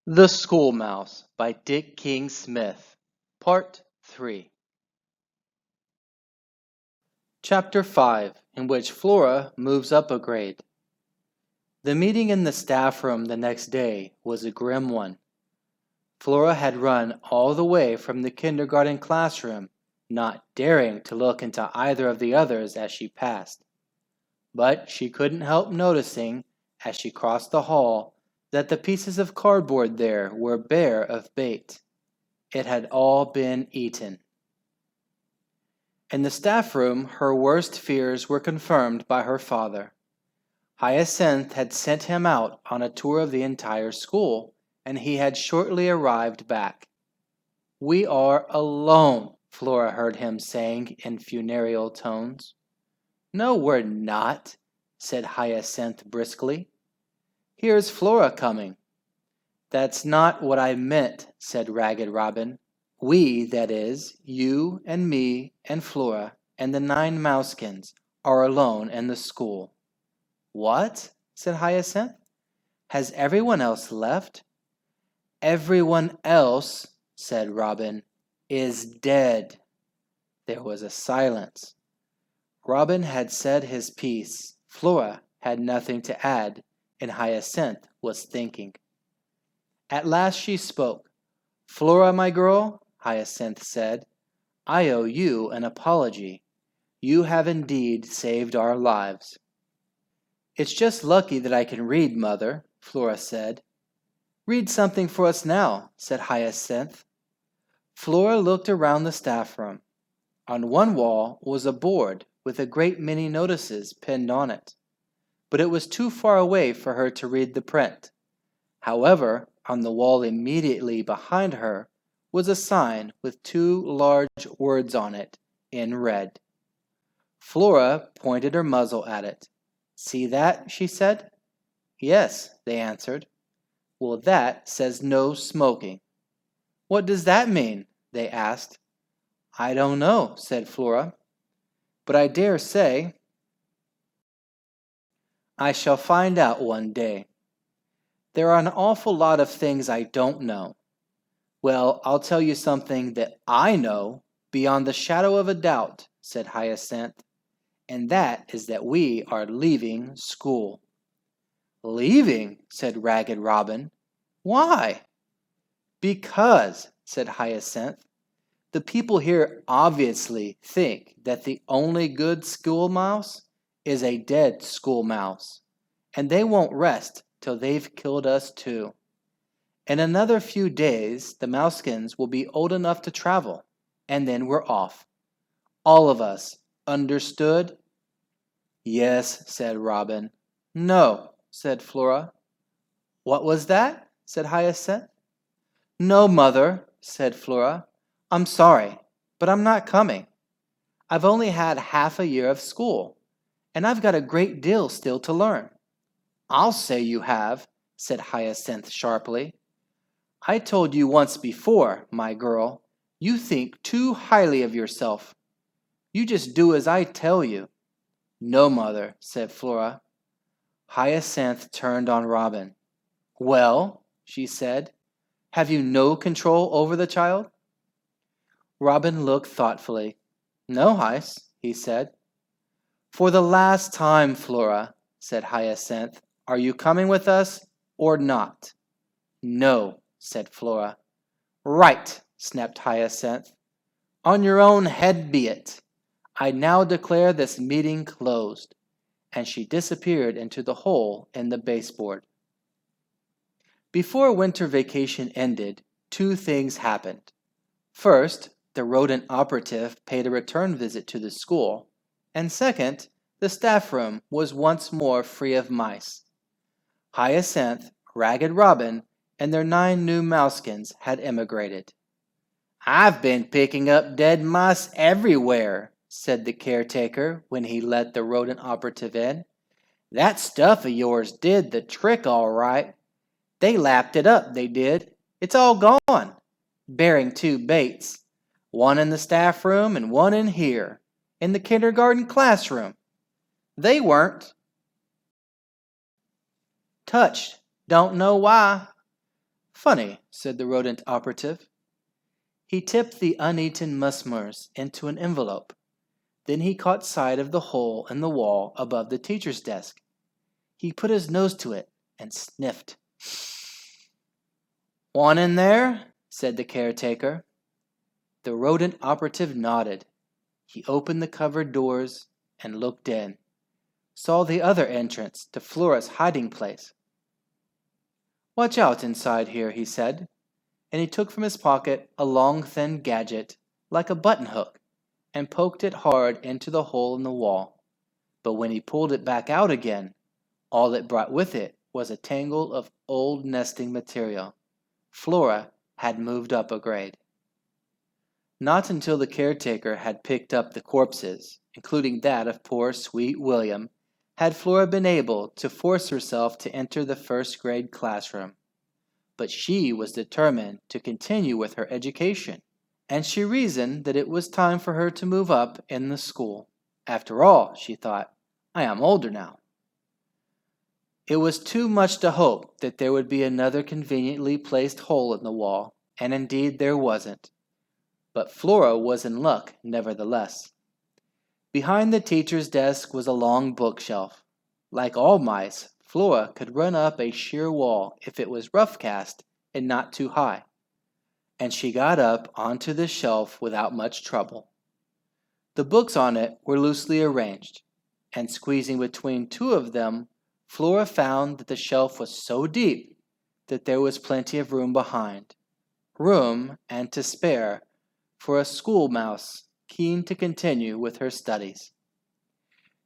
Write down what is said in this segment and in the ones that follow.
The School Mouse by Dick King Smith, Part 3. Chapter 5, in which Flora moves up a grade. The meeting in the staff room the next day was a grim one. Flora had run all the way from the kindergarten classroom, not daring to look into either of the others as she passed. But she couldn't help noticing, as she crossed the hall, that the pieces of cardboard there were bare of bait. It had all been eaten. In the staff room, her worst fears were confirmed by her father. Hyacinth had sent him out on a tour of the entire school, and he had shortly arrived back. "We are alone," Flora heard him saying in funereal tones. "No, we're not," said Hyacinth briskly. "Here's Flora coming." "That's not what I meant," said Ragged Robin. "We, that is, you and me and Flora and the 9 Mousekins, are alone in the school." "What?" said Hyacinth. "Has everyone else left?" "Everyone else," said Robin, "is dead." There was a silence. Robin had said his piece. Flora had nothing to add, and Hyacinth was thinking. At last she spoke. "Flora, my girl," Hyacinth said, "I owe you an apology. You have indeed saved our lives." "It's just lucky that I can read, Mother," Flora said. "Read something for us now," said Hyacinth. Flora looked around the staff room. On one wall was a board with a great many notices pinned on it, but it was too far away for her to read the print. However, on the wall immediately behind her was a sign with 2 large words on it in red. Flora pointed her muzzle at it. "See that?" she said. "Yes," they answered. "Well, that says no smoking." "What does that mean?" they asked. "I don't know," said Flora, "but I dare say I shall find out one day. There are an awful lot of things I don't know. Well, I'll tell you something that I know beyond the shadow of a doubt," said Hyacinth, "and that is that we are leaving school." "Leaving?" said Ragged Robin. "Why?" "Because," said Hyacinth, "the people here obviously think that the only good school mouse is a dead school mouse, and they won't rest till they've killed us too. In another few days the Mousekins will be old enough to travel, and then we're off. All of us. Understood?" "Yes," said Robin. "No," said Flora. "What was that?" said Hyacinth. "No, Mother," said Flora. "I'm sorry, but I'm not coming. I've only had half a year of school, and I've got a great deal still to learn." "I'll say you have," said Hyacinth sharply. "I told you once before, my girl, you think too highly of yourself. You just do as I tell you." "No, Mother," said Flora. Hyacinth turned on Robin. "Well," she said, "have you no control over the child?" Robin looked thoughtfully. "No, Hyacinth," he said. "For the last time, Flora," said Hyacinth, "are you coming with us or not?" "No," said Flora. "Right," snapped Hyacinth. "On your own head be it. I now declare this meeting closed." And she disappeared into the hole in the baseboard. Before winter vacation ended, 2 things happened. First, the rodent operative paid a return visit to the school, and second, the staff room was once more free of mice. Hyacinth, Ragged Robin, and their 9 new Mousekins had emigrated. "I've been picking up dead mice everywhere," said the caretaker when he let the rodent operative in. "That stuff of yours did the trick all right. They lapped it up, they did. It's all gone, bearing 2 baits. One in the staff room and one in here, in the kindergarten classroom. They weren't touched. Don't know why. Funny, said the rodent operative. He tipped the uneaten musmers into an envelope. Then he caught sight of the hole in the wall above the teacher's desk. He put his nose to it and sniffed. "Want in there?" said the caretaker. The rodent operative nodded. He opened the cupboard doors and looked in. Saw the other entrance to Flora's hiding place. "Watch out inside here," he said, and he took from his pocket a long thin gadget like a button hook and poked it hard into the hole in the wall. But when he pulled it back out again, all it brought with it was a tangle of old nesting material. Flora had moved up a grade. Not until the caretaker had picked up the corpses, including that of poor sweet William, had Flora been able to force herself to enter the first grade classroom. But she was determined to continue with her education, and she reasoned that it was time for her to move up in the school. After all, she thought, I am older now. It was too much to hope that there would be another conveniently placed hole in the wall, and indeed there wasn't. But Flora was in luck nevertheless. Behind the teacher's desk was a long bookshelf. Like all mice, Flora could run up a sheer wall if it was rough cast and not too high, and she got up onto the shelf without much trouble. The books on it were loosely arranged, and squeezing between two of them, Flora found that the shelf was so deep that there was plenty of room behind. Room and to spare for a school mouse keen to continue with her studies.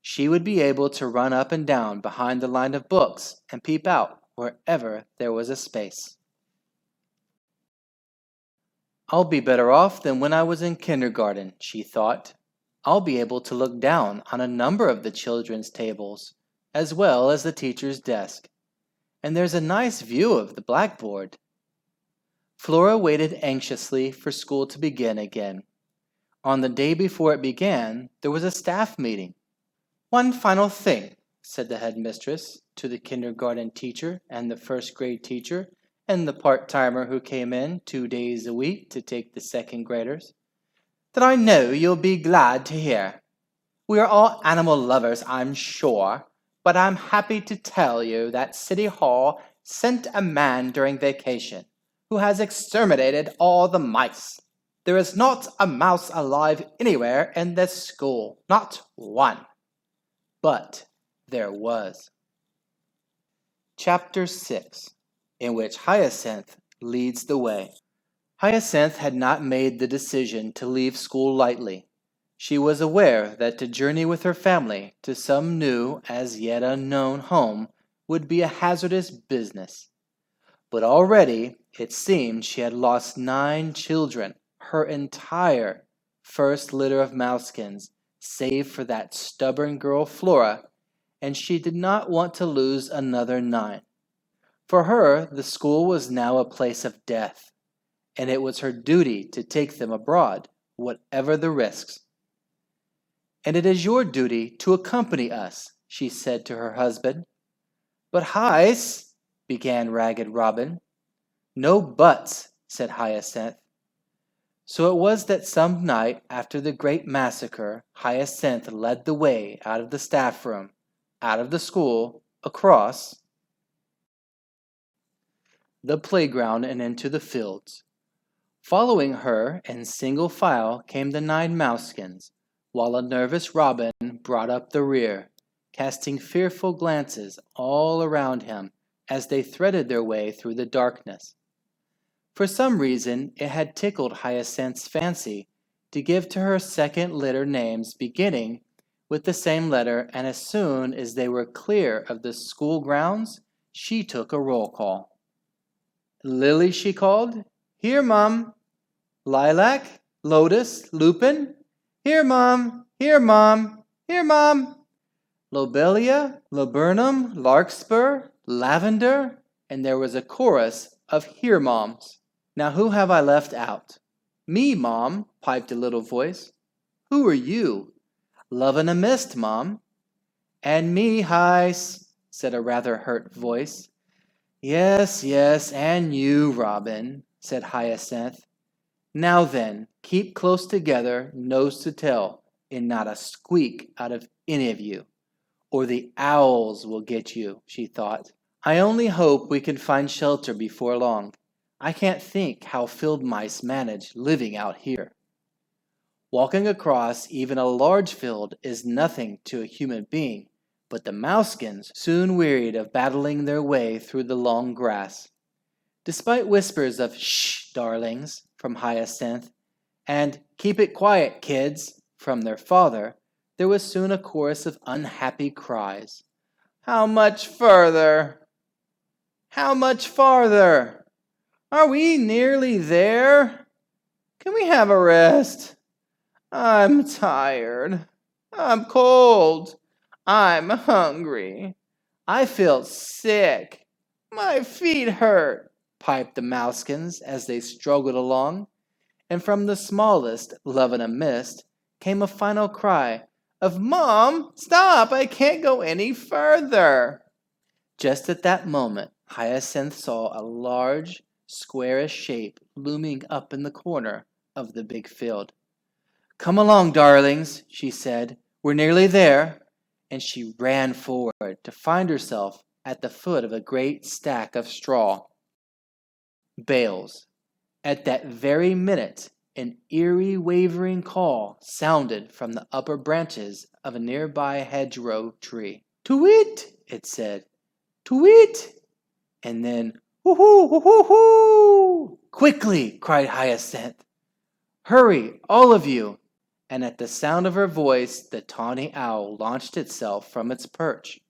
She would be able to run up and down behind the line of books and peep out wherever there was a space. I'll be better off than when I was in kindergarten, she thought. I'll be able to look down on a number of the children's tables, as well as the teacher's desk. And there's a nice view of the blackboard. Flora waited anxiously for school to begin again. On the day before it began, there was a staff meeting. "One final thing," said the headmistress to the kindergarten teacher and the first grade teacher and the part-timer who came in 2 days a week to take the second graders, "that I know you'll be glad to hear. We are all animal lovers, I'm sure, but I'm happy to tell you that City Hall sent a man during vacation who has exterminated all the mice. There is not a mouse alive anywhere in this school, not one." But there was. Chapter 6, in which Hyacinth leads the way. Hyacinth had not made the decision to leave school lightly. She was aware that to journey with her family to some new, as yet unknown home would be a hazardous business. But already it seemed she had lost 9 children, her entire first litter of mousekins, save for that stubborn girl Flora, and she did not want to lose another 9. For her, the school was now a place of death, and it was her duty to take them abroad, whatever the risks. "And it is your duty to accompany us," she said to her husband. "But Hyacinth," began Ragged Robin. "No buts," said Hyacinth. So it was that some night after the great massacre, Hyacinth led the way out of the staff room, out of the school, across the playground and into the fields. Following her in single file came the 9 mousekins, while a nervous Robin brought up the rear, casting fearful glances all around him as they threaded their way through the darkness. For some reason, it had tickled Hyacinth's fancy to give to her second litter names beginning with the same letter, and as soon as they were clear of the school grounds, she took a roll call. "Lily," she called. "Here, Mum." "Lilac, Lotus, Lupin." "Here, Mum. Here, Mum. Here, Mum." "Lobelia, Laburnum, Larkspur, Lavender," and there was a chorus of "Here, Moms." "Now who have I left out?" "Me, Mom," piped a little voice. "Who are you?" "Love in a Mist, Mom." "And me, Hice," said a rather hurt voice. Yes, yes, and you, Robin, said Hyacinth. Now then, keep close together, nose to tail, and not a squeak out of any of you, or the owls will get you, she thought. I only hope we can find shelter before long. I can't think how field mice manage living out here. Walking across even a large field is nothing to a human being, but the Mousekins soon wearied of battling their way through the long grass. Despite whispers of "Shh, darlings" from Hyacinth and "Keep it quiet, kids" from their father, there was soon a chorus of unhappy cries. How much further? How much farther? Are we nearly there? Can we have a rest? I'm tired. I'm cold. I'm hungry. I feel sick. My feet hurt, piped the Mousekins as they struggled along, and from the smallest, Love in a Mist, came a final cry of Mom, stop, I can't go any further. Just at that moment, Hyacinth saw a large, squarish shape looming up in the corner of the big field. Come along, darlings, she said. We're nearly there. And she ran forward to find herself at the foot of a great stack of straw bales. At that very minute, an eerie, wavering call sounded from the upper branches of a nearby hedgerow tree. "To-whit!" it said. "To-whit!" And then, "Hoo-hoo, hoo-hoo-hoo!" "Quickly!" cried Hyacinth. "Hurry, all of you!" And at the sound of her voice, the tawny owl launched itself from its perch.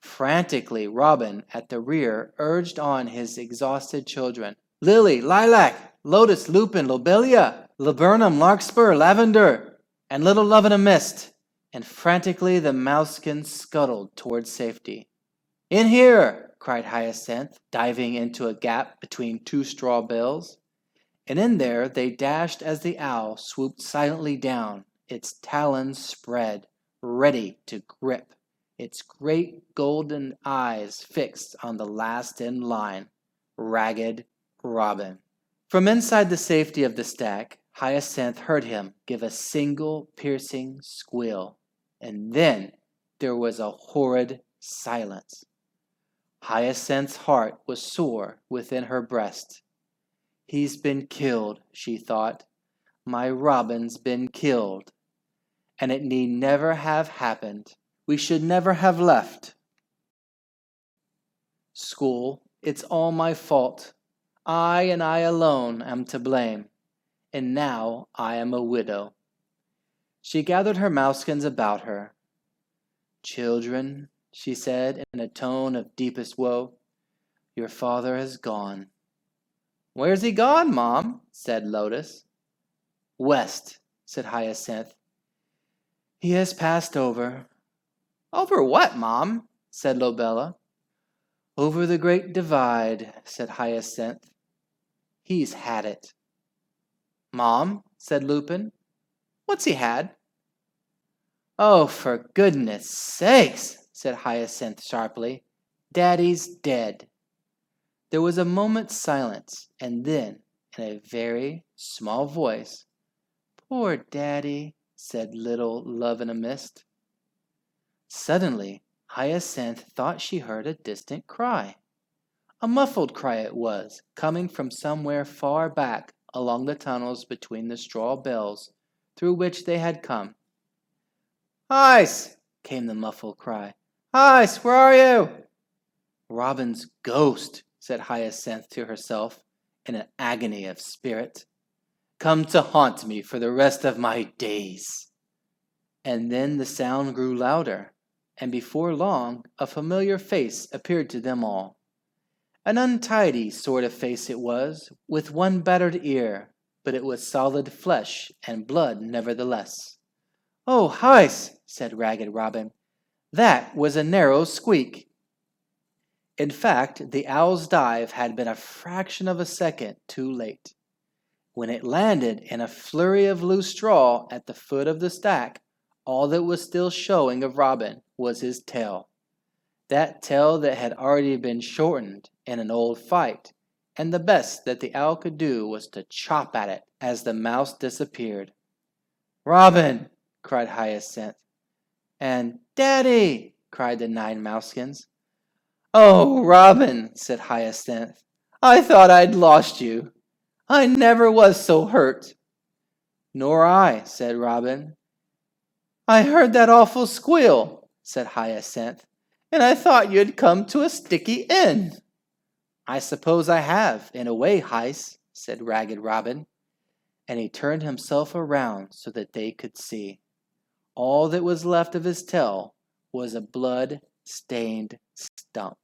Frantically, Robin at the rear urged on his exhausted children. Lily, Lilac, Lotus, Lupin, Lobelia, Laburnum, Larkspur, Lavender, and Little Love in a Mist. And frantically the Mousekins scuttled towards safety. In here, cried Hyacinth, diving into a gap between two straw bales. And in there they dashed as the owl swooped silently down, its talons spread, ready to grip, its great golden eyes fixed on the last in line, Ragged Robin. From inside the safety of the stack, Hyacinth heard him give a single piercing squeal, and then there was a horrid silence. Hyacinth's heart was sore within her breast. He's been killed, she thought. My Robin's been killed. And it need never have happened. We should never have left. School, it's all my fault. I and I alone am to blame. And now I am a widow. She gathered her Mousekins about her. Children, she said in a tone of deepest woe, your father has gone. Where's he gone, Mom? Said Lotus. West, said Hyacinth. He has passed over. Over what, Mom? Said Lobella. Over the great divide, said Hyacinth. He's had it. Mom, said Lupin. What's he had? Oh, for goodness sakes, said Hyacinth sharply. Daddy's dead. There was a moment's silence, and then, in a very small voice, Poor Daddy, said Little Love in a Mist. Suddenly, Hyacinth thought she heard a distant cry. A muffled cry it was, coming from somewhere far back along the tunnels between the straw bales through which they had come. Hyce! Came the muffled cry. Hyce, where are you? Robin's ghost, said Hyacinth to herself in an agony of spirit. Come to haunt me for the rest of my days. And then the sound grew louder, and before long a familiar face appeared to them all. An untidy sort of face it was, with one battered ear, but it was solid flesh and blood nevertheless. Oh, Hyce, said Ragged Robin, that was a narrow squeak. In fact, the owl's dive had been a fraction of a second too late. When it landed in a flurry of loose straw at the foot of the stack, all that was still showing of Robin was his tail. that tail that had already been shortened in an old fight, and the best that the owl could do was to chop at it as the mouse disappeared. "Robin!" cried Hyacinth, and "Daddy!" cried the 9 Mouseskins. "Oh, Robin!" said Hyacinth, "I thought I'd lost you. I never was so hurt." "Nor I," said Robin. "I heard that awful squeal," said Hyacinth, "and I thought you'd come to a sticky end." "I suppose I have, in a way, Hys," said Ragged Robin, and he turned himself around so that they could see. All that was left of his tail was a blood-stained stump.